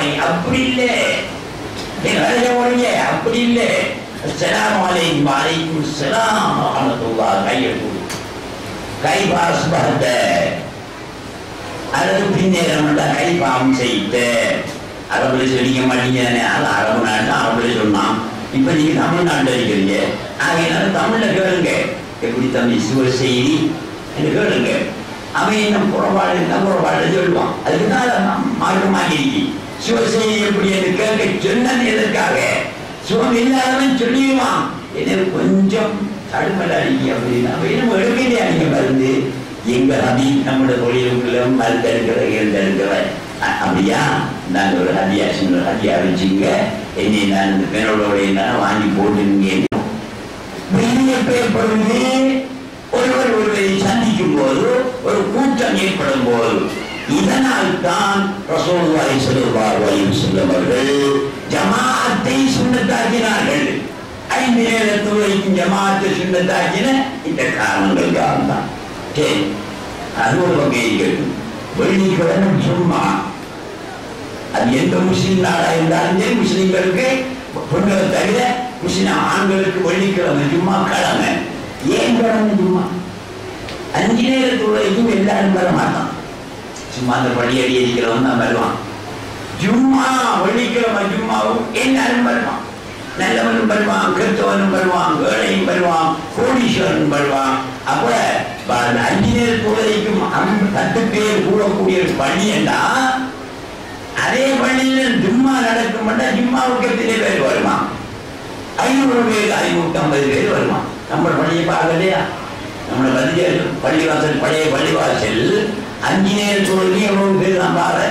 போறீங்க? அப்படி இல்லை. வேலைய போறீங்க? அப்படி இல்லை. அஸ்ஸலாமு அலைக்கும் வலைக்கும் ஸலாம் வரஹ்மத்துல்லாஹ். கையை கொடு. கைஃபா அஸ்பஹத, அல்லது பின்னேரம் கைஃபாம் செய்த. அரபுல சொல்லிக்க மாட்டீங்க. அது அரபு நாட்டு அரபுல சொன்னான். இப்ப நீங்க தமிழ்நாட்டில் இருக்கிறீங்க. ஆகையினால தமிழ்ல கேளுங்க. எப்படி தம்பி சுவ செய்தி என்று கேளுங்க. அவன் என்ன புறப்பாடு சொல்லுவான். அதுக்குதான் மாற்றமாகிருக்கு. சுவ செய்தி எப்படி என்று கேட்க சொன்னது எதற்காக? சுகம் இல்லாதவன் சொல்லிடுவான். எனக்கு கொஞ்சம் தடுமல அடிக்க அப்படின்னா வேணும் எடுக்கலையா நீங்க மருந்து? எங்க அதி நம்மளோட தொழிலுக்குள்ள மருந்து எடுக்கிற அப்படியா? நான் ஒரு அதியா வச்சுங்க. என்னை நான் பெண்ணோட வாங்கி போட்டுங்க. ஏற்படுவது ஒருவர் ஒருவரை சந்திக்கும் போது ஒரு கூட்டம் ஏற்படும் போது. இதனால் தான் ரசூலுல்லாஹி ஸல்லல்லாஹு அலைஹி வஸல்லம் அவர்கள் ஜமாஅத்தை சுன்னத்தாக்கினார்கள். 5 நேர தொழுகைக்கும் ஜமாஅத்தை சுன்னத்தாக்கின இந்த காரணங்களுக்காக தான். சரி, அது ஒரு வகை கேட்கும். வெள்ளிக்கிழமை சும்மா அது எந்த முஸ்லீம் நாடா இருந்தாலும் முஸ்லீம்களுக்கு பெண்களை தவிர முஸ்லீம் ஆண்களுக்கு வெள்ளிக்கிழமை சும்மா கிழமை. ஏன் கிழமை சும்மா? 5 நேர தொழுகைக்கும் எல்லாரும் வர மாட்டான். சும்மா அந்த பள்ளியடி இருக்கிறவன் தான் வருவான். ஜும்மா வெள்ளிக்கிழமை ஜும்மாவும் எல்லாரும் வருவான். நல்லவனும் வருவான், கிறிஸ்தவனும் வருவான், ஏழையும் வருவான், கோடீஸ்வரனும் வருவான். அப்ப 5 நேர தொழுகைக்கும் 10 பேர் கூடக்கூடிய ஒரு பள்ளி என்றா அதே பள்ளியில் ஜும்மா நடக்கும். ஜும்மாவுக்கு எத்தனை பேர் வருவான்? 500 பேர், 550 பேர் வருவான். நம்ம பள்ளியை பார்க்கலையா? நம்மளோட பள்ளிவாசல், பழைய பள்ளிவாசல் 5 நேர தொழுகை எவ்வளவு பேர் தான் பாரு?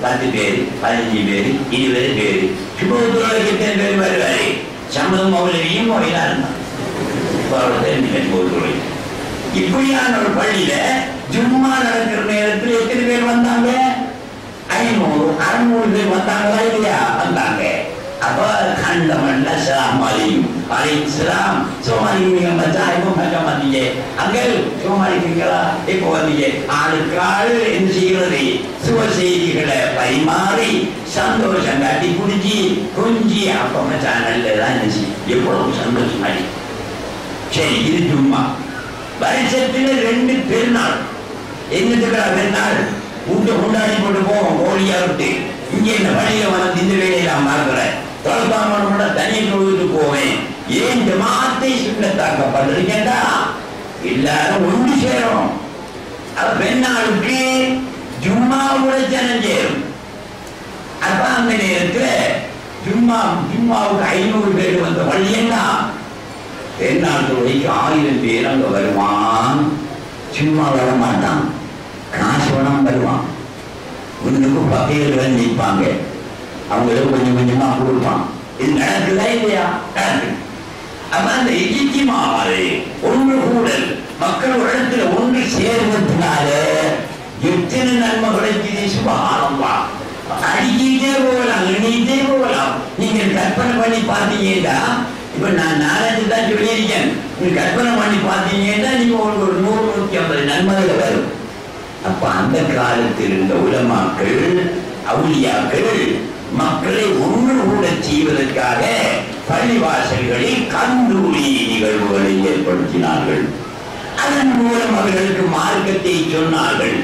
10 பேர், 15 பேர், 20 பேர். சுபத்துறைக்கு எத்தனை பேர் வருவாரு? சம்மதம் மௌலவியும் இருந்தான். இப்படியான ஒரு பள்ளியில ஜும்மா நடக்கிற நேரத்தில் எத்தனை பேர் வந்தாங்க? 500, 600 பேர் வந்தாங்களா இல்லையா? வந்தாங்க. அப்ப கண்டமல்ல அலைஹிஸ்ஸலாம் சோமாலிங்க வந்தீங்க. அங்கள் சோமாலிங்களா? இப்போ வந்தீங்க. ஆளுக்கு ஆள் என்ன செய்கிறது? சுவ செய்திகளை பரிமாறி சந்தோஷம் காட்டி குடிச்சி கொஞ்சி அப்ப மச்சான் நல்லதான் இருந்துச்சு. எவ்வளவு சந்தோஷமாடி. சரி, இது சும்மா. வருஷத்துல 2 பெருநாள். என்னதுக்கா பெருநாள்? கொண்டாடி போட்டு போவோம் கோழியா விட்டு. இங்க இந்த வழியில வந்து இந்த வேலையெல்லாம் பார்க்கிறேன். தொலைப்பாமனோட தனி தொழுது போவேன். ஏன் ஜமாஅத்தை சுன்னத்தாக்கப்படுறீங்கடா? எல்லாரும் ஒன்று சேரும். அது பெண்ணாளுக்கு ஜும்மாவோட ஜனம் சேரும். அப்ப அந்த நேரத்துல ஜும்மாவுக்கு 500 பேர் வந்த வழியன்னா பெண்ணாள் தொழுகைக்கு 1000 பேர் அங்க வருவான். சும்மா வர மாட்டான். காசு பணம் வருவான். உனக்கு பகையர்கள் நிற்பாங்க. அவங்களுக்கு கொஞ்சம் கொஞ்சமா கொடுப்பான். இது நடக்குதா இல்லையா? நடக்குது. அப்ப அந்த இஜ்திமாவை ஒன்று கூடல் மக்கள் ஒரு இடத்துல ஒன்று சேர்வதனால எத்தனை நன்மை கிடைக்குது. சுபஹானல்லாஹ். அடிக்கிட்டே போகலாம், எண்ணிக்கிட்டே போகலாம். நீங்க கற்பனை பண்ணி பார்த்தீங்கன்னா, இப்ப நான் 4 தான் சொல்லியிருக்கேன். நீங்க கற்பனை பண்ணி பார்த்தீங்கன்னா நீங்க உங்களுக்கு ஒரு 100, 150 நன்மைகளை வரும். அப்ப அந்த காலத்தில் இருந்த உலமாக்கள், அவுலியாக்கள் மக்களை ஒன்று கூட செய்வதற்காக பள்ளிவாசல்களில் கந்தூரி நிகழ்வுகளை ஏற்படுத்தினார்கள். அதன் மூலம் அவர்களுக்கு மார்க்கத்தை சொன்னார்கள்.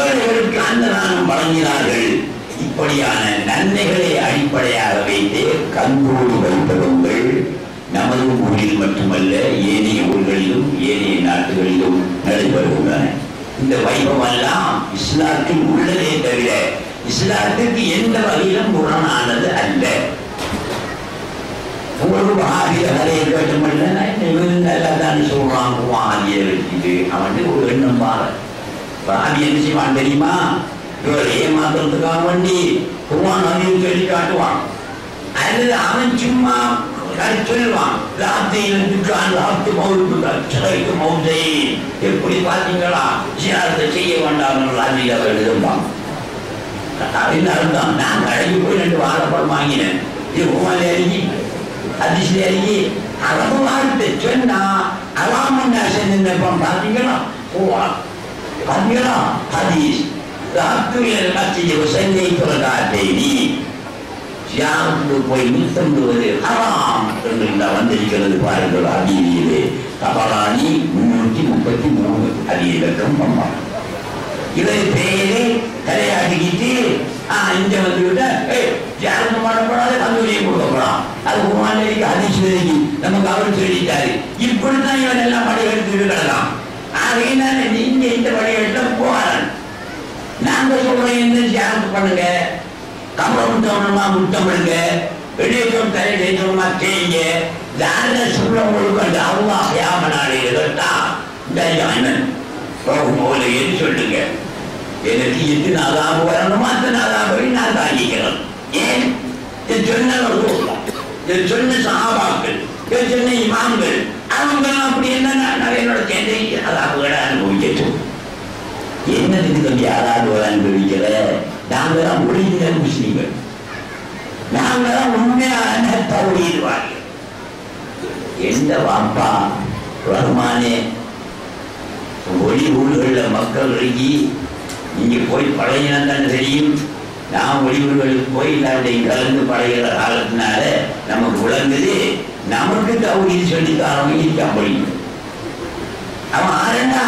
ஏழைகளுக்கு அன்னதானம் வழங்கினார்கள். இப்படியான நன்மைகளை அடிப்படையாக வைத்து கந்தூரி வைப்பவர்கள் நமது ஊரில் மட்டுமல்ல ஏனைய ஊர்களிலும் ஏனைய நாட்டுகளிலும் நடைபெறுகின்றன. இந்த வைபவம் எல்லாம் இஸ்லாத்தில் உள்ளதே தவிர இஸ்லாத்துக்கு எந்த வகையிலும் முரணானது அல்ல. ஒரு ஆகியவரை கேட்டமல்ல நல்லதான் சொல்றான். ஆகிய வச்சுட்டு அவன் ஒரு எண்ணம் பாரு. ஆகிய என்ன செய்வான் தெரியுமா? ஏமாத்துறதுக்காக வண்டி குர்ஆன் அதையும் சொல்லி காட்டுவான். அல்லது அவன் சும்மா சொல்லுவான். எப்படி பாத்தீங்களா? செய்ய வேண்டாம் எழுதுவான். நான் கடைக்கு போய் 2 வாழைப்பழம் வாங்கினேன். இது உமால அறிஞ்சி அதிசய அறிஞ்சி அளவு வார்த்தை சொன்னா அலாமன்னா செஞ்சப்பம் பாத்தீங்களா? பாத்தீங்களா? ஹதீஸ் ராத்துல் மஸ்ஜித் வஸல்லை ஃபரகாத்தைனி ஜியாரத்துக்கு போய் முத்தமிடுவது ஹராம் என்று வந்திருக்கிறது பாருங்கள். ஹதீஸிலே தபரானி 333 ஹதீஸுக்கும் அம்மா இவரை பேரே தலையாடிக்கிட்டு இங்க வந்து விட்டா ஜியாரத்து பண்ணப்படாது கந்தூரியை கொடுக்கப்படாம். அது குர்ஆனில் ஹதீஸில் நமக்கு அவர் சொல்லிட்டாரு. இப்படித்தான் இவன் எல்லாம் படி எடுத்துட்டு கிடலாம். ஆகையினால நீங்க இந்த வழிகட்ட போறான். நாங்க சொல்றோம் என்ன ஜியாரத்து பண்ணுங்க, கமலம் தோணுமா முத்தமிடுங்க, வெளியேற்றோம் தலையேற்றோமா கேங்க. யார சொல்றவங்களுக்கு அந்த அல்லாஹ் யாமனாலே கேட்டா இந்த ஜானன் போகும்போது எது சொல்லுங்க, எனக்கு எத்தனை அதாபு வரணுமா அத்தனை அதாபை நான் தாங்கிக்கிறேன். ஏன் சொன்னவர்கள் சொன்ன சஹாபாக்கள் சொன்ன இமாம்கள் அவங்க அப்படி என்ன என்னோட சேர்ந்து அதாபுகளை அனுபவிக்கட்டும். என்னதுக்கு தம்பி அதாபுகளை அனுபவிக்கிற? நாங்க தான் ஒரிஜினல் முஸ்லீம்கள், நாங்க தான் உண்மையான தௌஹீத்வாதிகள். எந்த வாப்பா ரஹ்மானே ஒளி ஊர்களில் மக்கள் இறங்கி இங்கே போய் பழையினா தான் தெரியும். நாம் ஒளிவுகளுக்கு போய் எல்லாத்தையும் கலந்து பழைகிற காலத்தினால நமக்கு விளங்குது. நமக்கு தௌஹீத் சொல்லித்தாரவங்க இருக்கான் படிக்கும். அவன் ஆரண்டா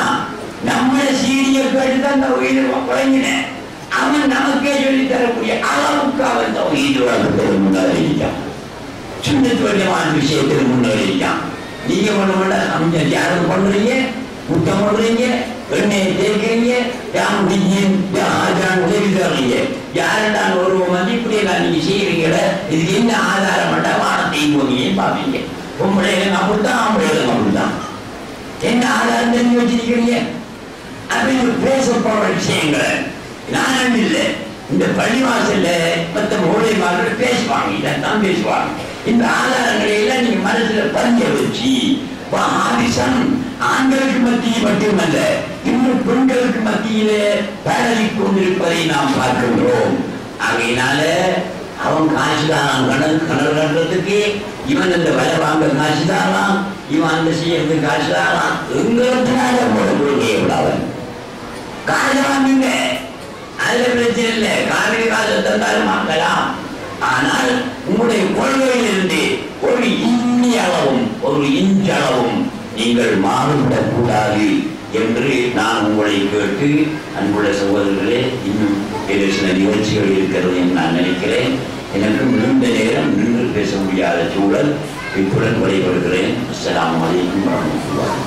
நம்மளை சீரிய கேட்டுதான் தௌஹீத் குழங்கினேன். அவன் நமக்கே சொல்லி தரக்கூடிய அளவுக்கு அவன் தௌஹீத் வளர்க்கறதுக்கு முன்னாடி இருக்கான். சுண்ணத்துவமான விஷயத்துக்கு முன்னாடி இருக்கான். நீங்க பண்ண மாட்டா சமைச்ச யாரும் பண்றீங்க, குத்தம் பண்றீங்க, எண்ணெயை தேய்க்கிறீங்க, உதவி தர்றீங்க. யாருண்டான் ஒரு வந்து இப்படி எல்லாம் நீங்க செய்யறீங்கள, இதுக்கு என்ன ஆதாரம் பண்ணா வானத்தையும் போவீங்க பாப்பீங்க. பொம்பளைகளும் அப்படித்தான், ஆம்பளைகளும் அப்படித்தான். என்ன ஆதாரம் தெரிஞ்சு வச்சிருக்கிறீங்க அப்படின்னு பேசப்படுற விஷயங்களை நான் இல்லை. இந்த பள்ளிவாசல்ல மற்ற மூளைமார்கள் பேசுவாங்க, இதான் பேசுவாங்க. இந்த ஆதாரங்களை எல்லாம் நீங்க மனசுல பறிஞ்ச வச்சு ஆண்களுக்கு மத்தியில் மட்டுமல்ல இன்னும் பெண்களுக்கு மத்தியிலே பழகி கொண்டிருப்பதை நாம் பார்க்கின்றோம். ஆகையினால அவன் காசுதான் கணக்கு கட்டுறதுக்கு, இவன் இந்த வேலை வாங்க காசுதாராம், இவன் அந்த செய்யறதுக்கு காசுதாராம். எங்களுக்குனால அவன் காசு வாங்குங்க, அதுல பிரச்சனை இல்லை. காவிரி காசு தந்தாலும் வாங்கலாம். ஆனால் உங்களுடைய கொள்கையிலிருந்து ஒரு இன்னி அளவும் ஒரு இன்ச் அளவும் நீங்கள் மாறுபடக்கூடாது என்று நான் உங்களை கேட்டு, அன்புள்ள சகோதரர்களே, இன்னும் சில நிகழ்ச்சிகள் இருக்கிறது என்று நான் நினைக்கிறேன். எனக்கு மிகுந்த நேரம் நின்று பேச முடியாத சூழல். இத்துடன் விடைபெறுகிறேன். அஸ்ஸலாமு அலைக்கும் வரஹ்மத்துல்லாஹி.